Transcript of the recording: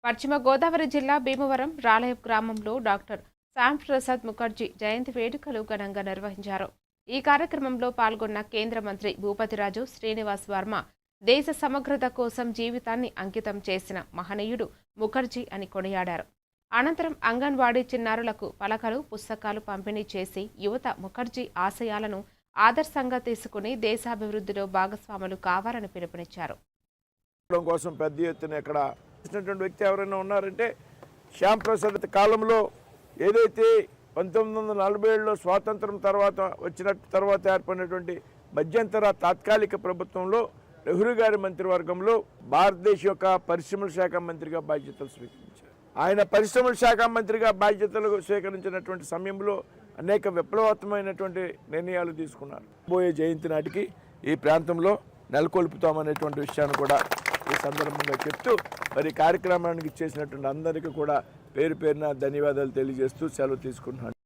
పశ్చిమ గోదావరి జిల్లా భీమవరం రాలయ గ్రామంలో డాక్టర్ శ్యామ్ ప్రసాద్ ముఖర్జీ జయంతి వేడుకలు ఘనంగా నిర్వహించారు. ఈ కార్యక్రమంలో పాల్గొన్న కేంద్ర మంత్రి భూపతిరాజు శ్రీనివాస్ వర్మ దేశ సమగ్రత కోసం జీవితాన్ని అంకితం చేసిన మహనీయుడు ముఖర్జీ అని కొనియాడారు. అనంతరం అంగన్వాడీ చిన్నారులకు పలకలు, పుస్తకాలు పంపిణీ చేసి యువత ముఖర్జీ ఆశయాలను ఆదర్శంగా తీసుకుని దేశాభివృద్ధిలో భాగస్వాములు కావాలని పిలుపునిచ్చారు. కోసం పెద్ద ఎత్తున ఇక్కడ చేసినటువంటి వ్యక్తి ఎవరైనా ఉన్నారంటే శ్యామ్ ప్రసాద్ కాలంలో ఏదైతే 1947లో స్వాతంత్రం తర్వాత ఏర్పడినటువంటి మధ్యంతర తాత్కాలిక ప్రభుత్వంలో నెహ్రూ గారి మంత్రివర్గంలో భారతదేశ యొక్క పరిశ్రమల శాఖ మంత్రిగా బాధ్యతలు స్వీకరించారు. ఆయన పరిశ్రమల శాఖ మంత్రిగా బాధ్యతలు స్వీకరించినటువంటి సమయంలో అనేక విప్లవాత్మకమైనటువంటి నిర్ణయాలు తీసుకున్నారు. పోయే జయంతి నాటికి ఈ ప్రాంతంలో నెలకొల్పుతామనేటువంటి విషయాన్ని కూడా ఈ సందర్భంగా చెప్తూ మరి కార్యక్రమానికి చేసినటువంటి అందరికీ కూడా పేరు పేరున ధన్యవాదాలు తెలియజేస్తూ సెలవు తీసుకుంటున్నాను.